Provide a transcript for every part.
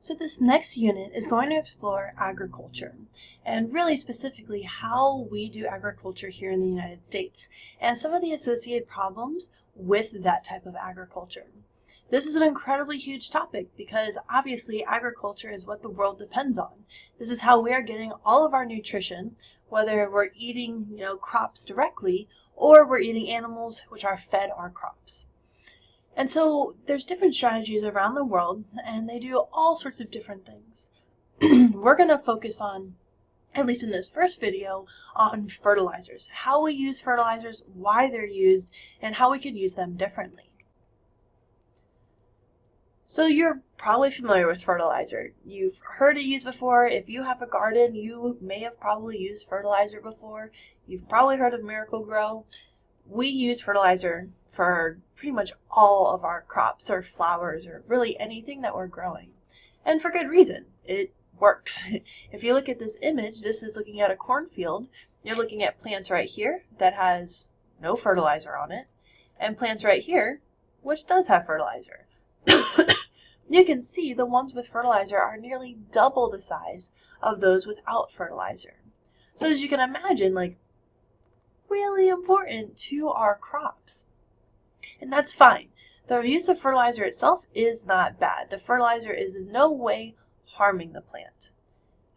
So this next unit is going to explore agriculture, and really specifically how we do agriculture here in the United States, and some of the associated problems with that type of agriculture. This is an incredibly huge topic because obviously agriculture is what the world depends on. This is how we are getting all of our nutrition, whether we're eating crops directly or we're eating animals which are fed our crops. And so there's different strategies around the world, and they do all sorts of different things. We're going to focus on, at least in this first video, on fertilizers, how we use fertilizers, why they're used, and how we could use them differently. So you're probably familiar with fertilizer. You've heard it used before. If you have a garden, you may have probably used fertilizer before. You've probably heard of Miracle-Gro. We use fertilizer for pretty much all of our crops or flowers or really anything that we're growing. And for good reason. It works. If you look at this image, this is looking at a cornfield. You're looking at plants right here that has no fertilizer on it, and plants right here which does have fertilizer. You can see the ones with fertilizer are nearly double the size of those without fertilizer. So as you can imagine, really important to our crops. And that's fine. The use of fertilizer itself is not bad. The fertilizer is in no way harming the plant.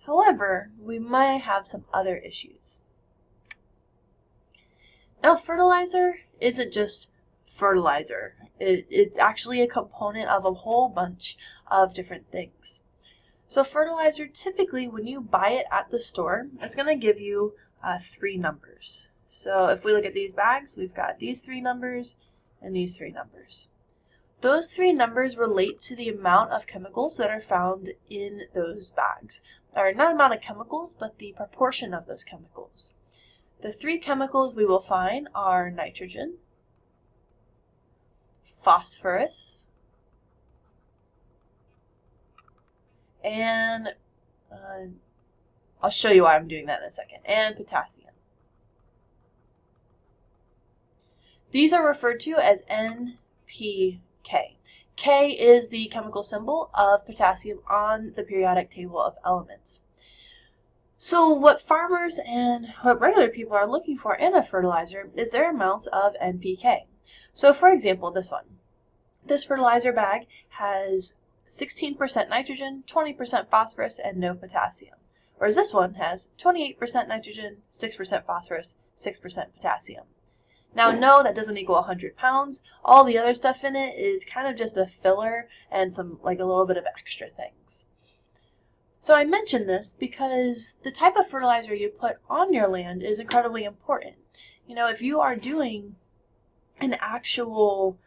However, we might have some other issues. Now, fertilizer isn't just fertilizer. It's actually a component of a whole bunch of different things. So fertilizer, typically when you buy it at the store, it's going to give you 3 numbers. So if we look at these bags, we've got these 3 numbers and these 3 numbers. Those 3 numbers relate to the amount of chemicals that are found in those bags. Or not amount of chemicals, but the proportion of those chemicals. The 3 chemicals we will find are nitrogen, phosphorus, and I'll show you why I'm doing that in a second, and potassium. These are referred to as NPK. K is the chemical symbol of potassium on the periodic table of elements. So what farmers and what regular people are looking for in a fertilizer is their amounts of NPK. So for example, this one. This fertilizer bag has 16% nitrogen, 20% phosphorus, and no potassium. Whereas this one has 28% nitrogen, 6% phosphorus, 6% potassium. Now, no, that doesn't equal 100 pounds. All the other stuff in it is kind of just a filler and some, a little bit of extra things. So I mention this because the type of fertilizer you put on your land is incredibly important. If you are doing an actual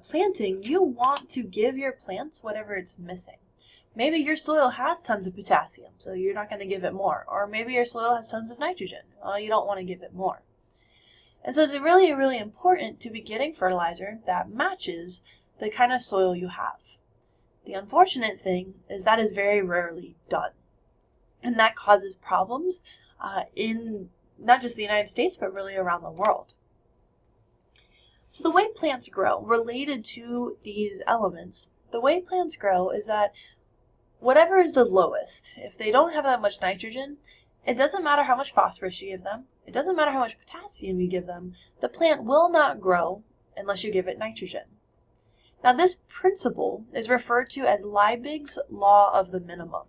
planting, you want to give your plants whatever it's missing. Maybe your soil has tons of potassium, so you're not going to give it more. Or maybe your soil has tons of nitrogen. Well, you don't want to give it more. And so it's really, really important to be getting fertilizer that matches the kind of soil you have. The unfortunate thing is that is very rarely done. And that causes problems in not just the United States, but really around the world. So the way plants grow, related to these elements, the way plants grow is that whatever is the lowest, if they don't have that much nitrogen, it doesn't matter how much phosphorus you give them, it doesn't matter how much potassium you give them, the plant will not grow unless you give it nitrogen. Now this principle is referred to as Liebig's law of the minimum.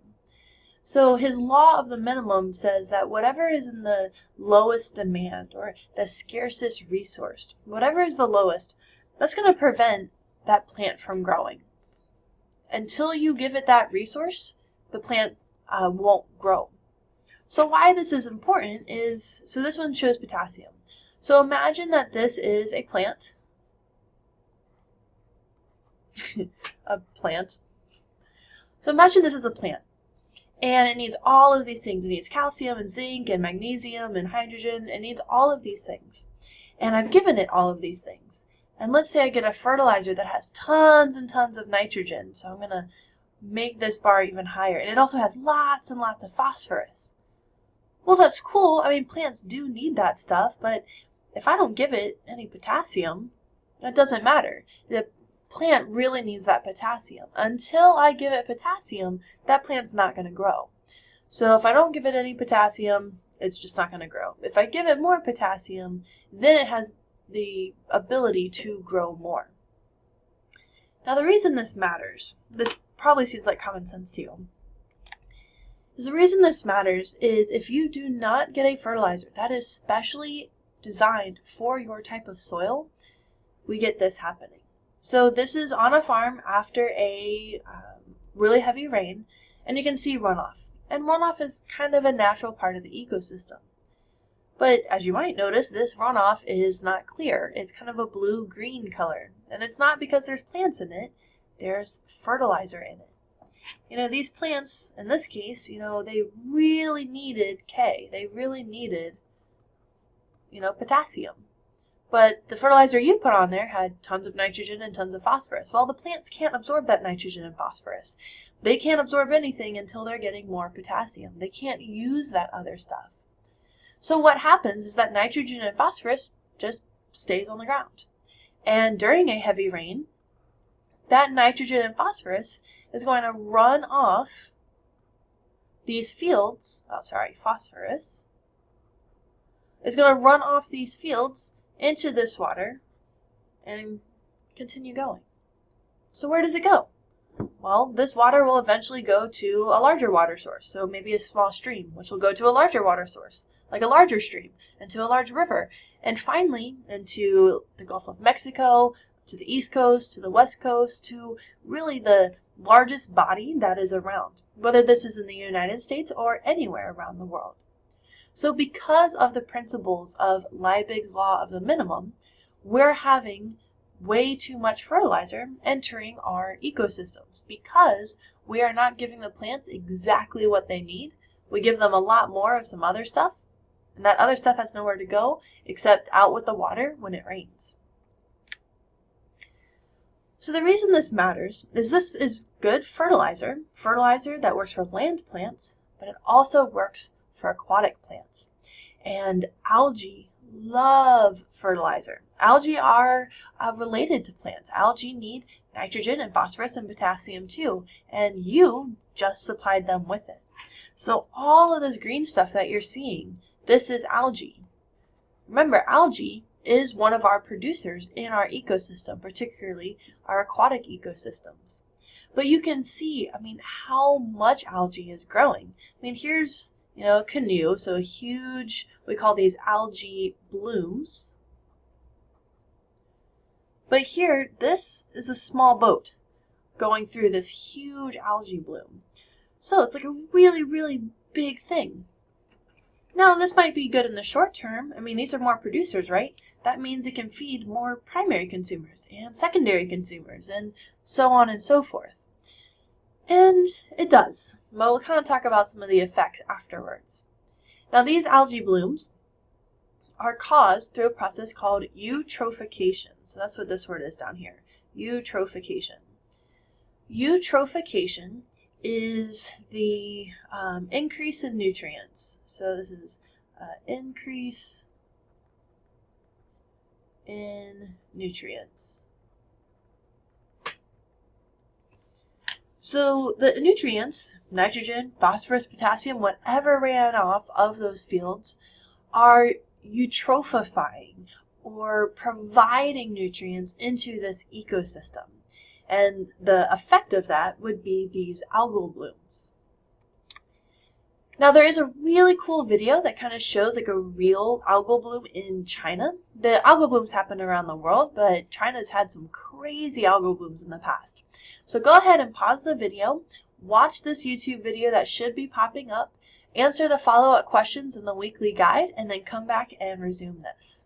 So his law of the minimum says that whatever is in the lowest demand or the scarcest resource, whatever is the lowest, that's going to prevent that plant from growing. Until you give it that resource, the plant won't grow. So why this is important is, so this one shows potassium. So imagine that this is a plant. A plant. So imagine this is a plant. And it needs all of these things. It needs calcium and zinc and magnesium and hydrogen. It needs all of these things. And I've given it all of these things. And let's say I get a fertilizer that has tons and tons of nitrogen. So I'm going to make this bar even higher. And it also has lots and lots of phosphorus. Well, that's cool. I mean, plants do need that stuff. But if I don't give it any potassium, that doesn't matter. plant really needs that potassium. Until I give it potassium, that plant's not going to grow. So if I don't give it any potassium, it's just not going to grow. If I give it more potassium, then it has the ability to grow more. Now the reason this matters, this probably seems like common sense to you, is the reason this matters is if you do not get a fertilizer that is specially designed for your type of soil, we get this happening. So this is on a farm after a really heavy rain, and you can see runoff. And runoff is kind of a natural part of the ecosystem. But as you might notice, this runoff is not clear. It's kind of a blue-green color. And it's not because there's plants in it. There's fertilizer in it. You know, these plants, in this case, you know, they really needed K. They really needed, you know, potassium. But the fertilizer you put on there had tons of nitrogen and tons of phosphorus. Well, the plants can't absorb that nitrogen and phosphorus. They can't absorb anything until they're getting more potassium. They can't use that other stuff. So what happens is that nitrogen and phosphorus just stays on the ground. And during a heavy rain, that nitrogen and phosphorus is going to run off these fields. Phosphorus is going to run off these fields into this water and continue going. So where does it go? Well, this water will eventually go to a larger water source, so maybe a small stream, which will go to a larger water source, like a larger stream, into a large river, and finally into the Gulf of Mexico, to the East Coast, to the West Coast, to really the largest body that is around, whether this is in the United States or anywhere around the world. So because of the principles of Liebig's law of the minimum, we're having way too much fertilizer entering our ecosystems because we are not giving the plants exactly what they need. We give them a lot more of some other stuff, and that other stuff has nowhere to go except out with the water when it rains. So the reason this matters is this is good fertilizer that works for land plants, but it also works for aquatic plants. And algae love fertilizer. Algae are related to plants. Algae need nitrogen and phosphorus and potassium too, and you just supplied them with it. So all of this green stuff that you're seeing, this is algae. Remember, algae is one of our producers in our ecosystem, particularly our aquatic ecosystems. But you can see, how much algae is growing. Here's, a canoe, so a huge, we call these algae blooms. But here, this is a small boat going through this huge algae bloom. So it's like a really, really big thing. Now, this might be good in the short term. These are more producers, right? That means it can feed more primary consumers and secondary consumers and so on and so forth. And it does. But we'll kind of talk about some of the effects afterwards. Now, these algae blooms are caused through a process called eutrophication. So that's what this word is down here, eutrophication. Eutrophication is the increase in nutrients. So this is increase in nutrients. So the nutrients, nitrogen, phosphorus, potassium, whatever ran off of those fields, are eutrophifying or providing nutrients into this ecosystem. And the effect of that would be these algal blooms. Now there is a really cool video that kind of shows like a real algal bloom in China. The algal blooms happen around the world, but China's had some crazy algal blooms in the past. So go ahead and pause the video, watch this YouTube video that should be popping up, answer the follow-up questions in the weekly guide, and then come back and resume this.